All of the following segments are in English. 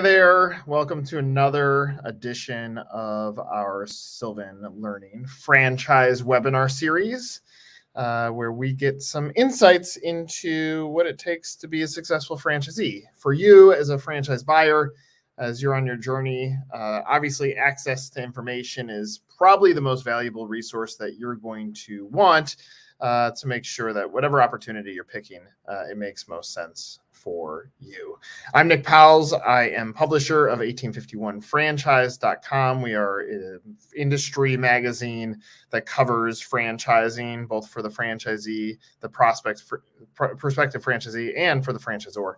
Hi there. Welcome to another edition of our Sylvan Learning franchise webinar series, where we get some insights into what it takes to be a successful franchisee. For you as a franchise buyer, as you're on your journey, obviously access to information is probably the most valuable resource that you're going to want to make sure that whatever opportunity you're picking, it makes most sense for you. I'm Nick Powles. I am publisher of 1851franchise.com. We are an industry magazine that covers franchising, both for the franchisee, the prospective franchisee, and for the franchisor.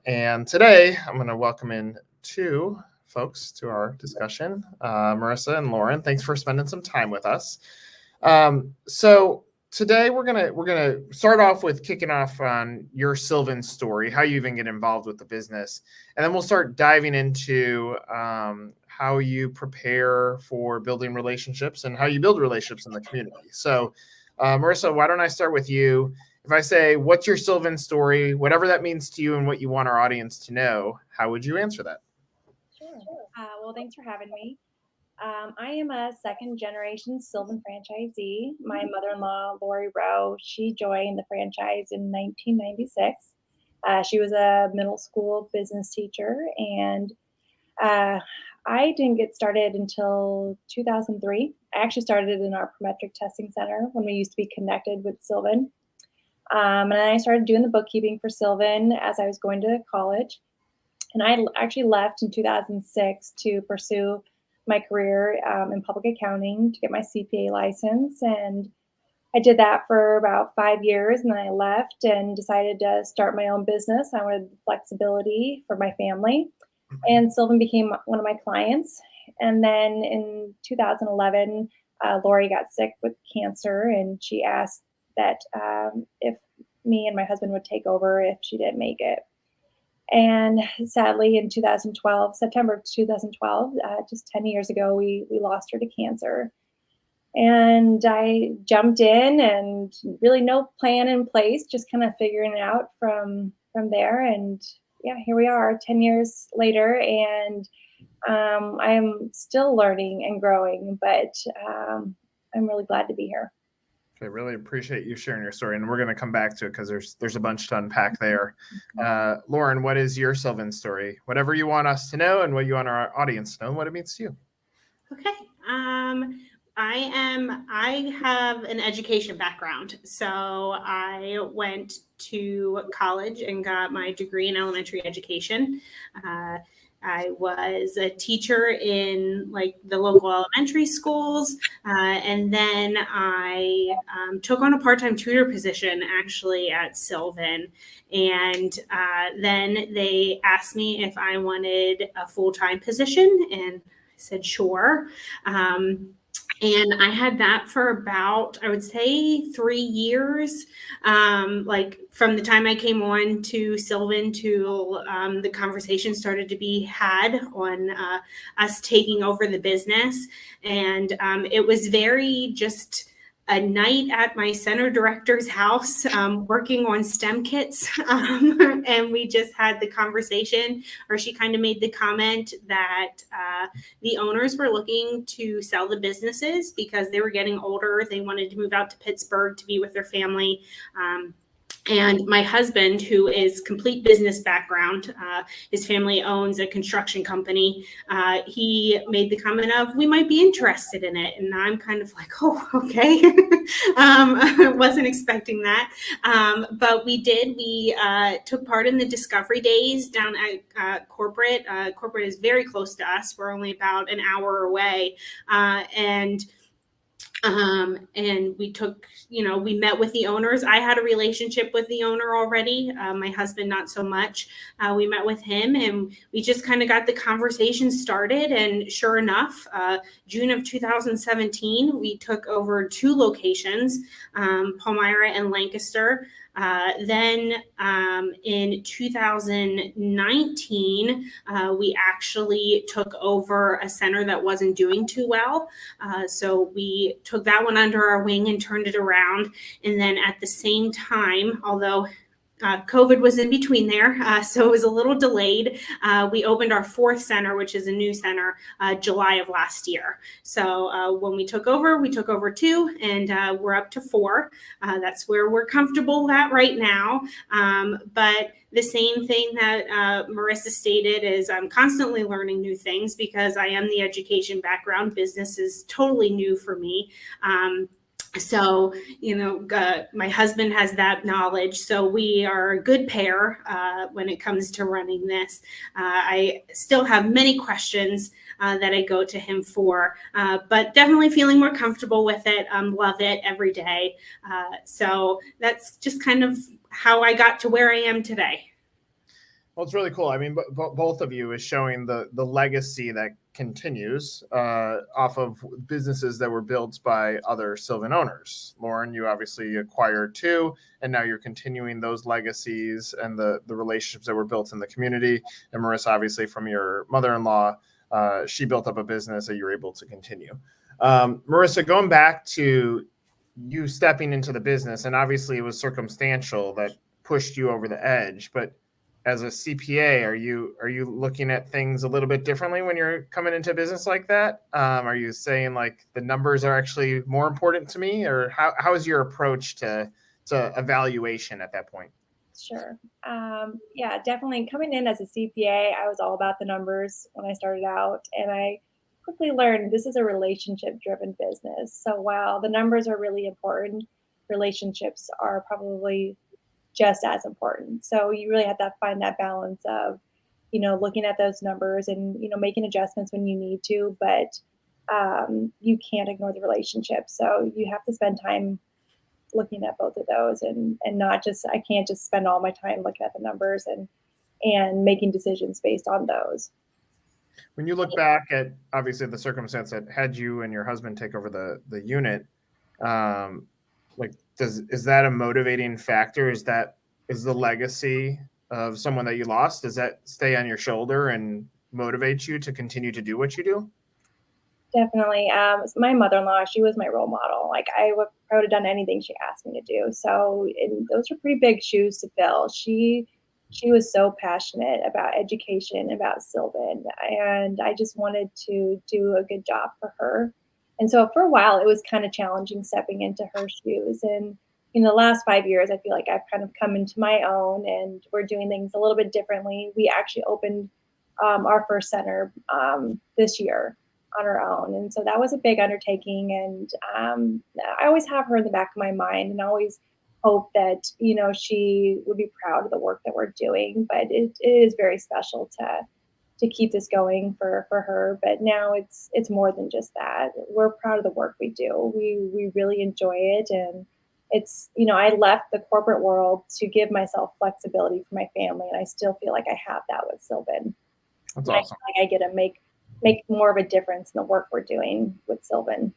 And today, I'm going to welcome in two folks to our discussion, Marissa and Lauren. Thanks for spending some time with us. So today we're gonna start off with kicking off on your Sylvan story, how you even get involved with the business, and then we'll start diving into how you prepare for building relationships and how you build relationships in the community. So, Marissa, why don't I start with you? If I say, what's your Sylvan story, whatever that means to you and what you want our audience to know, how would you answer that? Sure. Well, thanks for having me. I am a second generation Sylvan franchisee. My mother-in-law, Lori Rowe, she joined the franchise in 1996. She was a middle school business teacher, and I didn't get started until 2003. I actually started in our prometric testing center when we used to be connected with Sylvan. And then I started doing the bookkeeping for Sylvan as I was going to college. And I actually left in 2006 to pursue my career in public accounting to get my CPA license. And I did that for about 5 years, and then I left and decided to start my own business. I wanted flexibility for my family, and Sylvan became one of my clients. And then in 2011, Lori got sick with cancer, and she asked that if me and my husband would take over if she didn't make it. And sadly, in 2012, September of 2012, just 10 years ago, we lost her to cancer. And I jumped in, and really no plan in place, just kind of figuring it out from there. And yeah, here we are 10 years later, and I am still learning and growing, but I'm really glad to be here. I really appreciate you sharing your story, and we're going to come back to it because there's a bunch to unpack there. Lauren, what is your Sylvan story? Whatever you want us to know and what you want our audience to know, what it means to you. Okay. I have an education background. So I went to college and got my degree in elementary education. I was a teacher in like the local elementary schools. And then I took on a part-time tutor position actually at Sylvan. And then they asked me if I wanted a full-time position, and I said, sure. And I had that for about, I would say, 3 years, like from the time I came on to Sylvan to the conversation started to be had on us taking over the business. And it was very just a night at my center director's house working on STEM kits. And we just had the conversation, or she kind of made the comment that the owners were looking to sell the businesses because they were getting older. They wanted to move out to Pittsburgh to be with their family. And my husband, who is complete business background, his family owns a construction company. He made the comment of, we might be interested in it. And I'm kind of like, oh, okay. I wasn't expecting that. But we did. We took part in the discovery days down at corporate. Corporate is very close to us. We're only about an hour away. And we took, we met with the owners. I had a relationship with the owner already. My husband, not so much. We met with him, and we just kind of got the conversation started. And sure enough, June of 2017, we took over 2 locations, Palmyra and Lancaster. Then in 2019, we actually took over a center that wasn't doing too well. So we took that one under our wing and turned it around. And then at the same time, although COVID was in between there, so it was a little delayed. We opened our fourth center, which is a new center, July of last year. So when we took over two, and we're up to four. That's where we're comfortable at right now. But the same thing that Marissa stated is I'm constantly learning new things because I am the education background. Business is totally new for me. So, my husband has that knowledge. So we are a good pair when it comes to running this. I still have many questions that I go to him for, but definitely feeling more comfortable with it. Love it every day. So that's just kind of how I got to where I am today. Well, it's really cool. I mean, both of you is showing the legacy that continues off of businesses that were built by other Sylvan owners. Lauren, you obviously acquired two, and now you're continuing those legacies and the relationships that were built in the community. And Marissa, obviously, from your mother-in-law, she built up a business that you're able to continue. Marissa, going back to you stepping into the business, and obviously it was circumstantial that pushed you over the edge, but as a CPA, are you looking at things a little bit differently when you're coming into business like that? Are you saying like the numbers are actually more important to me, or how is your approach to evaluation at that point? Sure. Yeah, definitely. Coming in as a CPA, I was all about the numbers when I started out, and I quickly learned this is a relationship-driven business. So while the numbers are really important, relationships are probably just as important. So you really have to find that balance of, looking at those numbers and, making adjustments when you need to, but you can't ignore the relationship. So you have to spend time looking at both of those and not just, I can't just spend all my time looking at the numbers and making decisions based on those. When you look back at obviously the circumstance that had you and your husband take over the unit, is that a motivating factor? Is the legacy of someone that you lost? Does that stay on your shoulder and motivate you to continue to do what you do? Definitely. My mother-in-law, she was my role model. Like I would have done anything she asked me to do. So those are pretty big shoes to fill. She was so passionate about education, about Sylvan, and I just wanted to do a good job for her. And so for a while, it was kind of challenging stepping into her shoes. And in the last 5 years, I feel like I've kind of come into my own, and we're doing things a little bit differently. We actually opened our first center this year on our own. And so that was a big undertaking. And I always have her in the back of my mind and always hope that, she would be proud of the work that we're doing. But it is very special to keep this going for her. But now it's more than just that. We're proud of the work we do. We really enjoy it. And it's, I left the corporate world to give myself flexibility for my family. And I still feel like I have that with Sylvan. That's awesome. I feel like I get to make more of a difference in the work we're doing with Sylvan.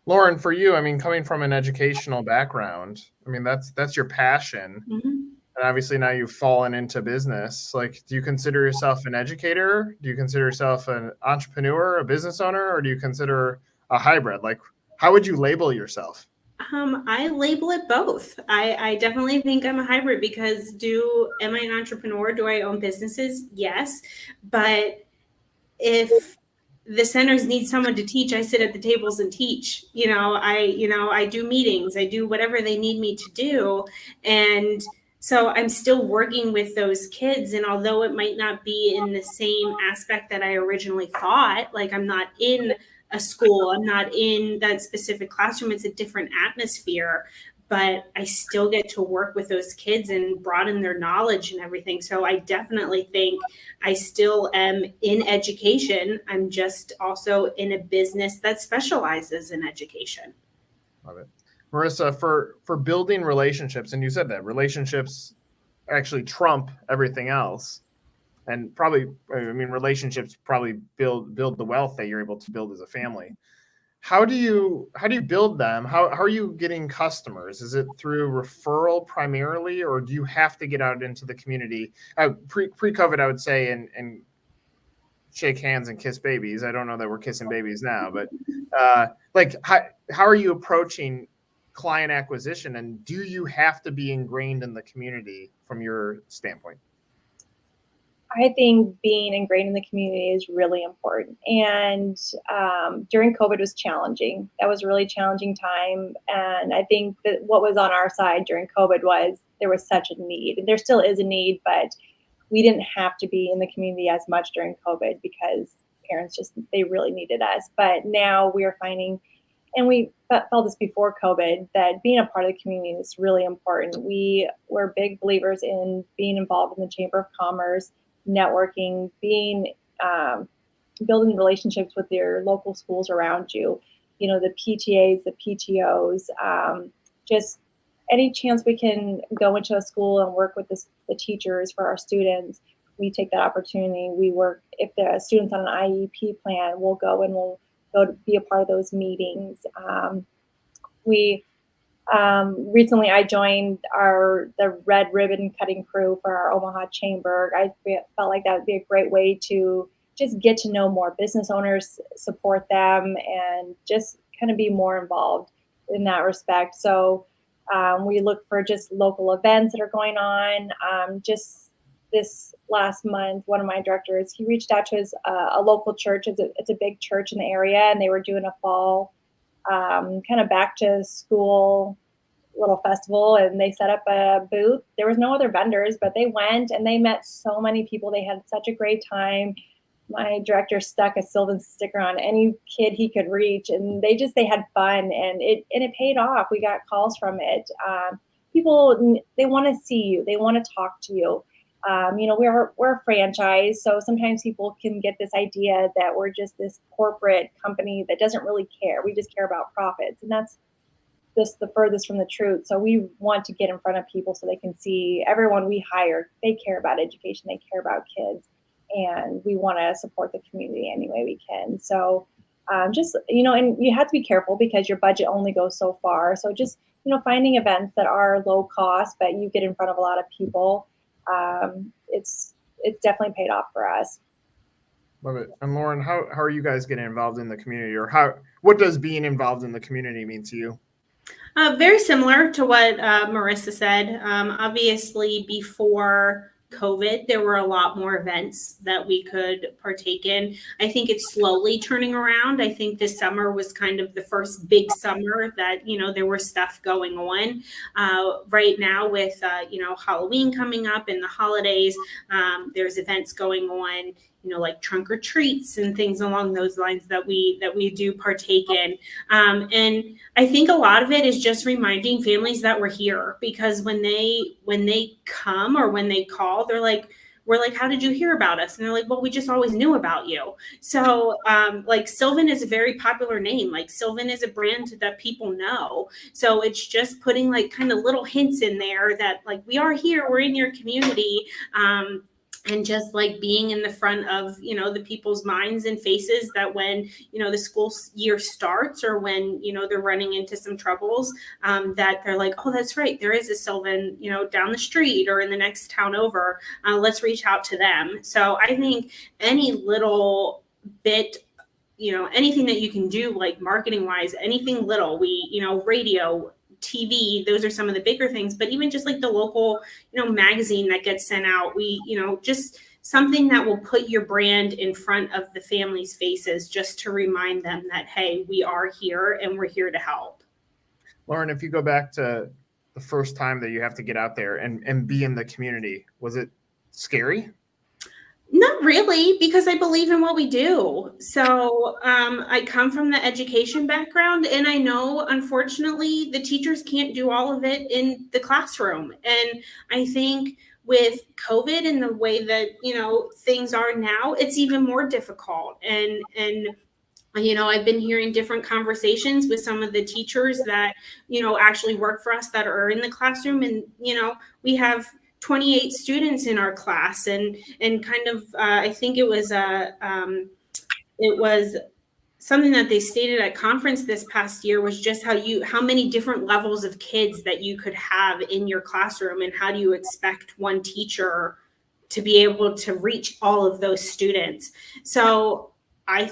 Lauren, for you, I mean, coming from an educational background, I mean, that's your passion. Mm-hmm. And obviously now you've fallen into business. Like, do you consider yourself an educator? Do you consider yourself an entrepreneur, a business owner, or do you consider a hybrid? Like, how would you label yourself? I label it both. I definitely think I'm a hybrid because am I an entrepreneur? Do I own businesses? Yes. But if the centers need someone to teach, I sit at the tables and teach. I do meetings, I do whatever they need me to do. And so I'm still working with those kids. And although it might not be in the same aspect that I originally thought, like I'm not in a school, I'm not in that specific classroom, it's a different atmosphere, but I still get to work with those kids and broaden their knowledge and everything. So I definitely think I still am in education. I'm just also in a business that specializes in education. Love it. Marissa, for building relationships, and you said that relationships actually trump everything else. And probably, I mean, relationships probably build the wealth that you're able to build as a family. How do you build them? How are you getting customers? Is it through referral primarily, or do you have to get out into the community? Pre-COVID, I would say, and shake hands and kiss babies. I don't know that we're kissing babies now, but how are you approaching client acquisition, and do you have to be ingrained in the community from your standpoint? I think being ingrained in the community is really important. And during COVID was challenging. That was a really challenging time. And I think that what was on our side during COVID was there was such a need. And there still is a need, but we didn't have to be in the community as much during COVID because parents they really needed us. But now we are finding, and we felt this before COVID, that being a part of the community is really important. We're big believers in being involved in the Chamber of Commerce, networking, building relationships with your local schools around you, the PTAs, the PTOs, just any chance we can go into a school and work with the teachers for our students, we take that opportunity. We work, if the student's on an IEP plan, we'll go and we'll go to be a part of those meetings. Recently I joined the red ribbon cutting crew for our Omaha Chamber. I felt like that would be a great way to just get to know more business owners, support them, and just kind of be more involved in that respect. So we look for just local events that are going on. Just this last month, one of my directors, he reached out to a local church. It's a big church in the area, and they were doing a fall kind of back to school little festival, and they set up a booth. There was no other vendors, but they went and they met so many people. They had such a great time. My director stuck a Sylvan sticker on any kid he could reach, and they had fun, and it paid off. We got calls from it. People, they want to see you. They want to talk to you. We're a franchise, so sometimes people can get this idea that we're just this corporate company that doesn't really care. We just care about profits, and that's just the furthest from the truth. So we want to get in front of people so they can see everyone we hire, they care about education, they care about kids, and we want to support the community any way we can. So and you have to be careful because your budget only goes so far. So just, finding events that are low cost, but you get in front of a lot of people. It's definitely paid off for us. Love it. And Lauren, how are you guys getting involved in the community, or what does being involved in the community mean to you? Very similar to what Marissa said. Obviously, before COVID, there were a lot more events that we could partake in. I think it's slowly turning around. I think this summer was kind of the first big summer that, there was stuff going on. Right now with, Halloween coming up and the holidays, there's events going on, like trunk or treats and things along those lines that we do partake in. And I think a lot of it is just reminding families that we're here, because when they come or when they call, we're like, how did you hear about us? And they're like, well, we just always knew about you. So like Sylvan is a very popular name. Like Sylvan is a brand that people know. So it's just putting like kind of little hints in there that like, we are here, we're in your community. And just like being in the front of, the people's minds and faces that when, the school year starts or when, they're running into some troubles, that they're like, oh, that's right. There is a Sylvan, down the street or in the next town over. Let's reach out to them. So I think any little bit, anything that you can do, like marketing wise, anything little, radio, TV, those are some of the bigger things, but even just like the local, magazine that gets sent out, just something that will put your brand in front of the family's faces just to remind them that, hey, we are here and we're here to help. Lauren, if you go back to the first time that you have to get out there and be in the community, was it scary? Not really, because I believe in what we do. So I come from the education background, and I know, unfortunately, the teachers can't do all of it in the classroom. And I think with COVID and the way that, things are now, it's even more difficult. And I've been hearing different conversations with some of the teachers that, actually work for us that are in the classroom. And, we have 28 students in our class, and kind of I think it was something that they stated at conference this past year was just how many different levels of kids that you could have in your classroom, and how do you expect one teacher to be able to reach all of those students. So I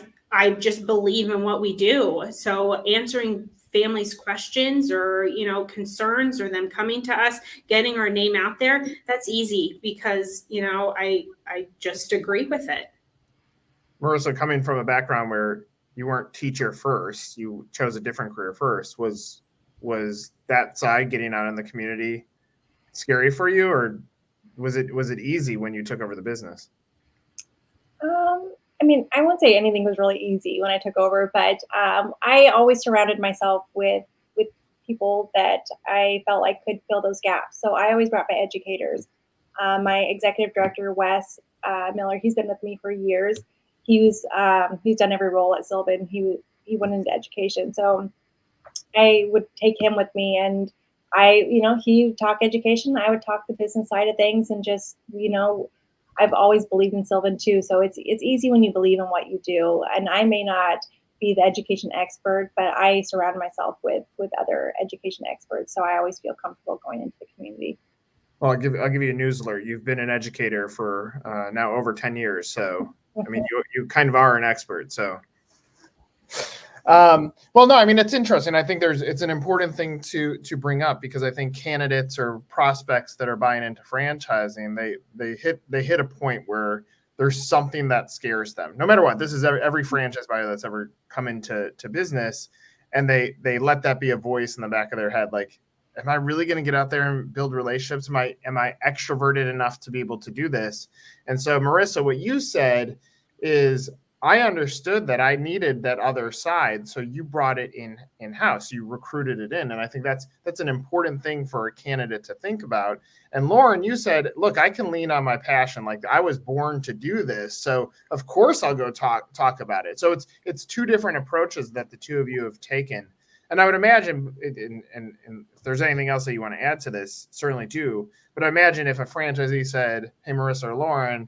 just believe in what we do. So answering families' questions or, concerns, or them coming to us, getting our name out there, that's easy because, I just agree with it. Marissa, coming from a background where you weren't teacher first, you chose a different career first, was that side, getting out in the community, scary for you, or was it easy when you took over the business? I mean, I won't say anything was really easy when I took over, but I always surrounded myself with people that I felt like could fill those gaps. So I always brought my educators. My executive director, Wes Miller, he's been with me for years. He's done every role at Sylvan. He went into education, so I would take him with me, and he would talk education, I would talk the business side of things, and just, I've always believed in Sylvan too. So it's easy when you believe in what you do. And I may not be the education expert, but I surround myself with other education experts. So I always feel comfortable going into the community. Well, I'll give you a news alert. You've been an educator for now over 10 years. So, I mean, you kind of are an expert. So, well, no, I mean, it's interesting. I think it's an important thing to bring up, because I think candidates or prospects that are buying into franchising, they hit a point where there's something that scares them, no matter what. This is every franchise buyer that's ever come into business, and they let that be a voice in the back of their head. Like, am I really going to get out there and build relationships? Am I extroverted enough to be able to do this? And so, Marissa, what you said is, I understood that I needed that other side, so you brought it in-house. You recruited it in, and I think that's an important thing for a candidate to think about. And Lauren, you said, "Look, I can lean on my passion. Like, I was born to do this, so of course I'll go talk about it." So it's two different approaches that the two of you have taken. And I would imagine, and if there's anything else that you want to add to this, certainly do. But I imagine if a franchisee said, "Hey, Marissa or Lauren,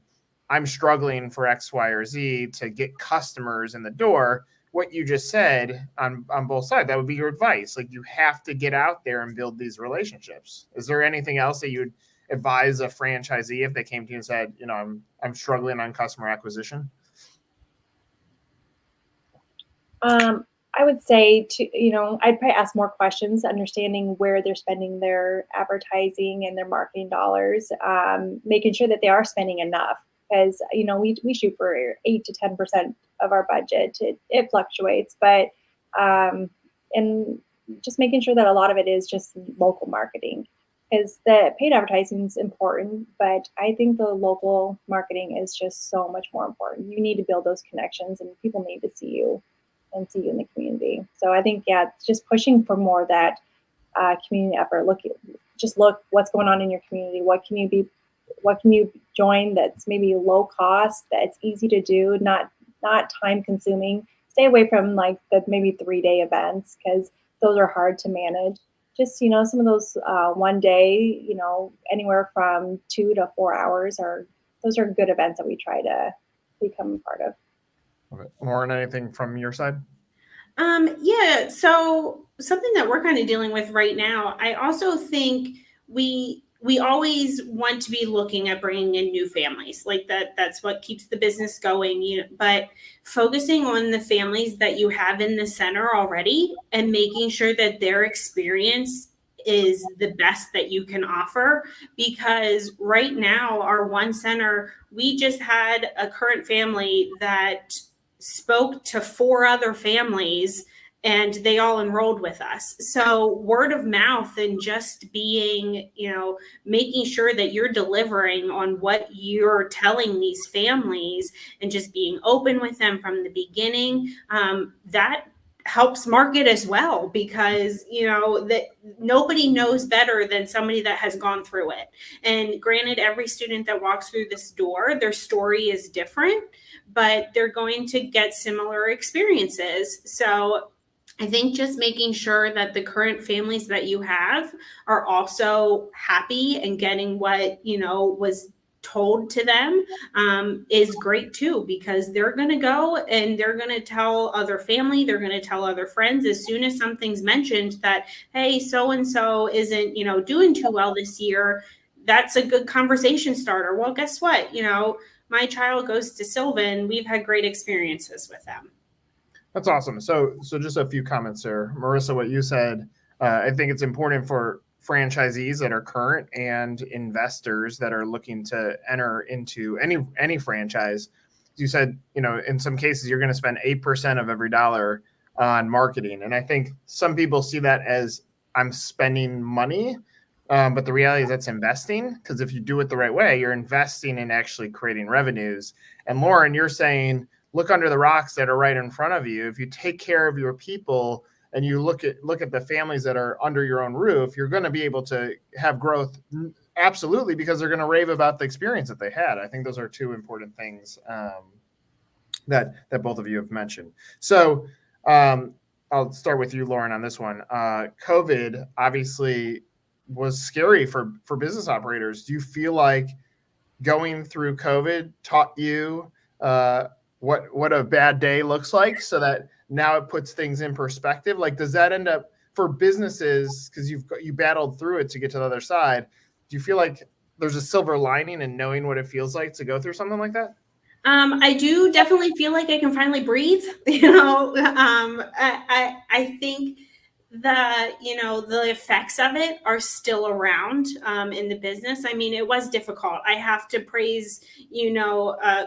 I'm struggling for X, Y, or Z to get customers in the door," what you just said on both sides, that would be your advice. Like, you have to get out there and build these relationships. Is there anything else that you'd advise a franchisee if they came to you and said, I'm struggling on customer acquisition? I would say I'd probably ask more questions, understanding where they're spending their advertising and their marketing dollars, making sure that they are spending enough. Because, we shoot for 8 to 10% of our budget. It fluctuates, but and just making sure that a lot of it is just local marketing, because the paid advertising is important, but I think the local marketing is just so much more important. You need to build those connections, and people need to see you in the community. So I think, it's just pushing for more of that community effort. Look what's going on in your community. What can you join that's maybe low cost, that's easy to do, not time consuming. Stay away from like the maybe 3-day events, because those are hard to manage. Just, some of those one day, anywhere from 2 to 4 hours, those are good events that we try to become a part of. Okay. Lauren, anything from your side? Yeah. So something that we're kind of dealing with right now, I also think we always want to be looking at bringing in new families. Like that's what keeps the business going, but focusing on the families that you have in the center already and making sure that their experience is the best that you can offer. Because right now, our one center, we just had a current family that spoke to 4 other families, and they all enrolled with us. So word of mouth and just being, making sure that you're delivering on what you're telling these families and just being open with them from the beginning, that helps market as well, because that nobody knows better than somebody that has gone through it. And granted, every student that walks through this door, their story is different, but they're going to get similar experiences. So I think just making sure that the current families that you have are also happy and getting what was told to them is great too, because they're going to go and they're going to tell other family, they're going to tell other friends as soon as something's mentioned that, hey, so and so isn't doing too well this year. That's a good conversation starter. Well, guess what? My child goes to Sylvan. We've had great experiences with them. That's awesome. So just a few comments there. Marissa, what you said, I think it's important for franchisees that are current and investors that are looking to enter into any franchise. You said, in some cases, you're going to spend 8% of every dollar on marketing. And I think some people see that as I'm spending money. But the reality is that's investing, because if you do it the right way, you're investing in actually creating revenues. And Lauren, you're saying, look under the rocks that are right in front of you. If you take care of your people and you look at the families that are under your own roof, you're going to be able to have growth. Absolutely, because they're going to rave about the experience that they had. I think those are two important things that both of you have mentioned. So I'll start with you, Lauren, on this one. COVID obviously was scary for business operators. Do you feel like going through COVID taught you what a bad day looks like, so that now it puts things in perspective? Like, does that end up for businesses, because you battled through it to get to the other side? Do you feel like there's a silver lining in knowing what it feels like to go through something like that? I do definitely feel like I can finally breathe. I think that, the effects of it are still around in the business. I mean, it was difficult. I have to praise,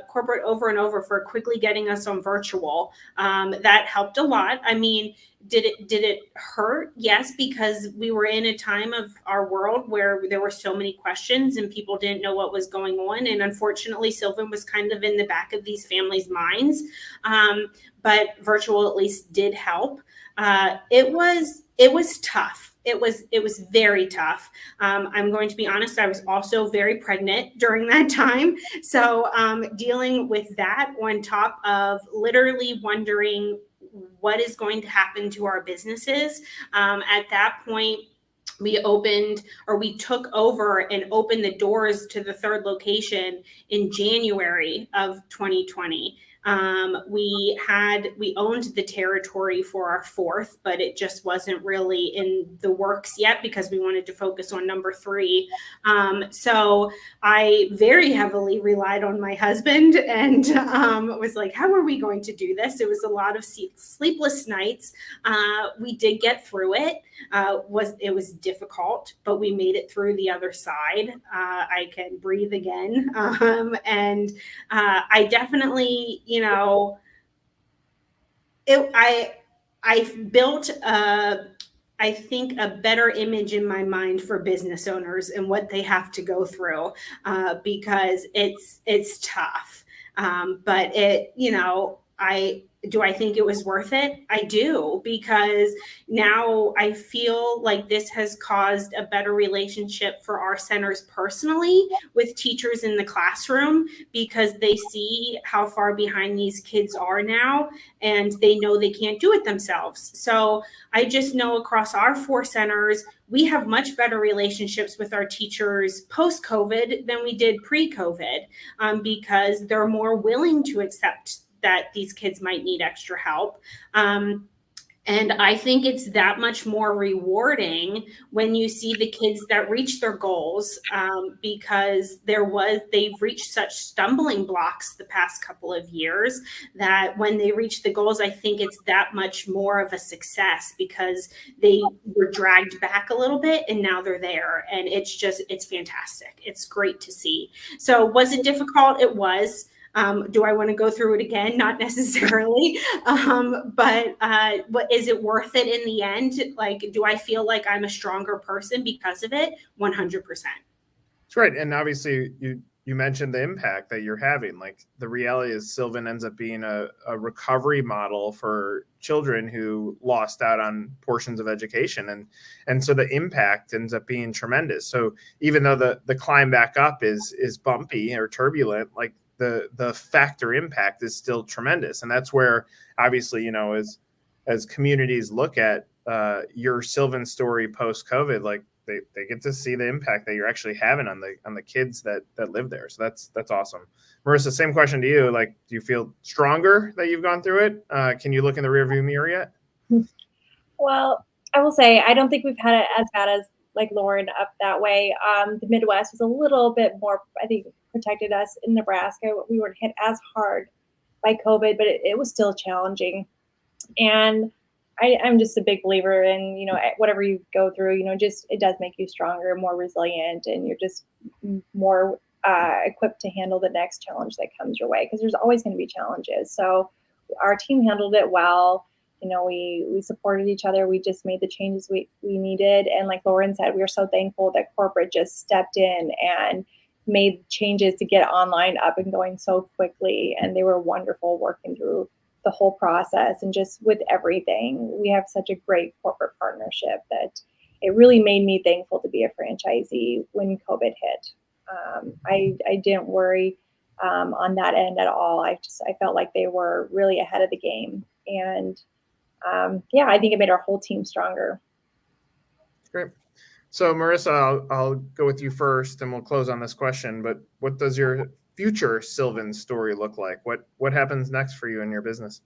corporate over and over for quickly getting us on virtual. That helped a lot. I mean, did it hurt? Yes, because we were in a time of our world where there were so many questions and people didn't know what was going on. And unfortunately, Sylvan was kind of in the back of these families' minds. But virtual at least did help. It was tough. It was very tough. I'm going to be honest. I was also very pregnant during that time. So dealing with that on top of literally wondering what is going to happen to our businesses. At that point, we took over and opened the doors to the third location in January of 2020. We owned the territory for our fourth, but it just wasn't really in the works yet because we wanted to focus on number 3. So I very heavily relied on my husband and was like, how are we going to do this? It was a lot of sleepless nights. We did get through it. It was difficult, but we made it through the other side. I can breathe again. And I definitely, I built I think a better image in my mind for business owners and what they have to go through because it's tough. But I think it was worth it? I do, because now I feel like this has caused a better relationship for our centers personally with teachers in the classroom, because they see how far behind these kids are now and they know they can't do it themselves. So I just know across our 4 centers, we have much better relationships with our teachers post-COVID than we did pre-COVID because they're more willing to accept that these kids might need extra help. And I think it's that much more rewarding when you see the kids that reach their goals because they've reached such stumbling blocks the past couple of years that when they reach the goals, I think it's that much more of a success because they were dragged back a little bit and now they're there. And it's fantastic. It's great to see. So was it difficult? It was. Do I want to go through it again? Not necessarily. But is it worth it in the end? Like, do I feel like I'm a stronger person because of it? 100%. That's right. And obviously you mentioned the impact that you're having. Like, the reality is Sylvan ends up being a recovery model for children who lost out on portions of education. And so the impact ends up being tremendous. So even though the climb back up is bumpy or turbulent, like the factor impact is still tremendous. And that's where obviously, as communities look at your Sylvan story post-COVID, like they get to see the impact that you're actually having on the kids that live there. So that's awesome. Marissa, same question to you. Like, do you feel stronger that you've gone through it? Can you look in the rearview mirror yet? Well, I will say, I don't think we've had it as bad as like Lauren up that way. The Midwest was a little bit more, I think, protected us. In Nebraska, we weren't hit as hard by COVID, but it was still challenging. And I'm just a big believer in, whatever you go through, just it does make you stronger, more resilient, and you're just more equipped to handle the next challenge that comes your way, because there's always going to be challenges. So our team handled it well. We supported each other. We just made the changes we needed. And like Lauren said, we are so thankful that corporate just stepped in and made changes to get online up and going so quickly. And they were wonderful working through the whole process, and just with everything. We have such a great corporate partnership that it really made me thankful to be a franchisee when COVID hit. I didn't worry on that end at all. I felt like they were really ahead of the game. And I think it made our whole team stronger. Great. So Marissa, I'll go with you first and we'll close on this question, but what does your future Sylvan story look like? What happens next for you in your business?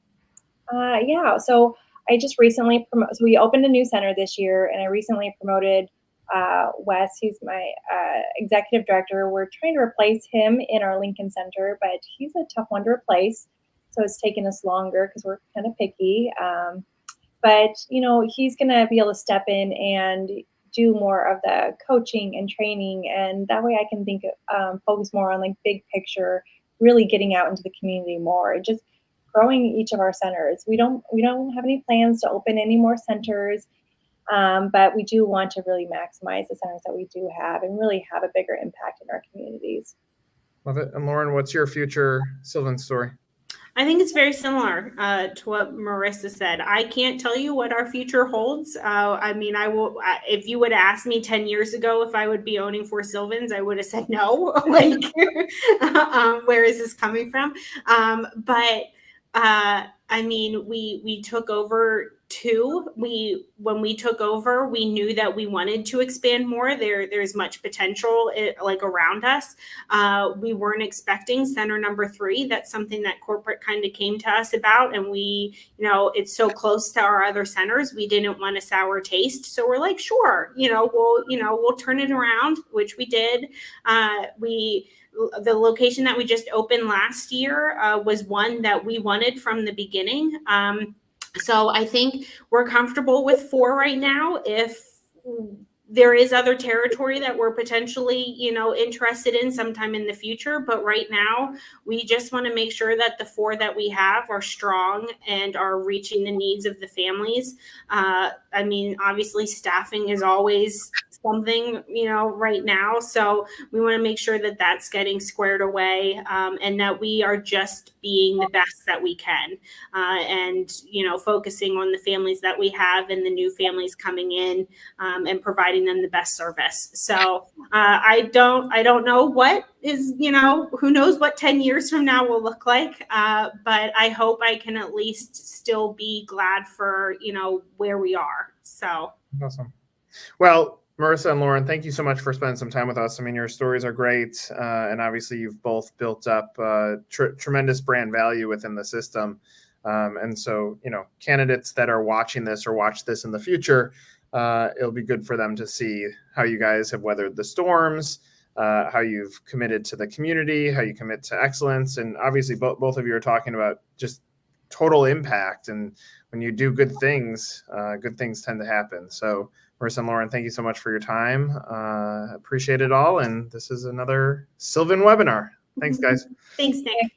So I just recently so we opened a new center this year, and I recently promoted Wes. He's my executive director. We're trying to replace him in our Lincoln Center, but he's a tough one to replace. So it's taken us longer because we're kind of picky. But he's going to be able to step in and do more of the coaching and training, and that way I can focus more on like big picture, really getting out into the community more, just growing each of our centers. We don't have any plans to open any more centers, but we do want to really maximize the centers that we do have and really have a bigger impact in our communities. Love it. And Lauren, what's your future Sylvan story? I think it's very similar to what Marissa said. I can't tell you what our future holds. I will. If you would ask me 10 years ago if I would be owning 4 Sylvans, I would have said no. Where is this coming from? We took over 2. When we took over, we knew that we wanted to expand more. There's much potential around us. We weren't expecting center number 3. That's something that corporate kind of came to us about, and we, it's so close to our other centers, we didn't want a sour taste. So we're like, sure, we'll turn it around, which we did. The location that we just opened last year was one that we wanted from the beginning. So I think we're comfortable with 4 right now. If there is other territory that we're potentially, interested in sometime in the future, but right now we just want to make sure that the 4 that we have are strong and are reaching the needs of the families. Obviously staffing is always something, right now. So we want to make sure that that's getting squared away, and that we are just being the best that we can, and, focusing on the families that we have and the new families coming in, and providing them the best service. So I don't know what is, who knows what 10 years from now will look like. But I hope I can at least still be glad for, where we are. So awesome. Well, Marissa and Lauren, thank you so much for spending some time with us. I mean, your stories are great. And obviously you've both built up tremendous brand value within the system. And so, candidates that are watching this or watch this in the future, it'll be good for them to see how you guys have weathered the storms, how you've committed to the community, how you commit to excellence. And obviously both of you are talking about just total impact. And when you do good things tend to happen. So Marissa and Lauren, thank you so much for your time. Appreciate it all. And this is another Sylvan webinar. Thanks, guys. Thanks, Nick.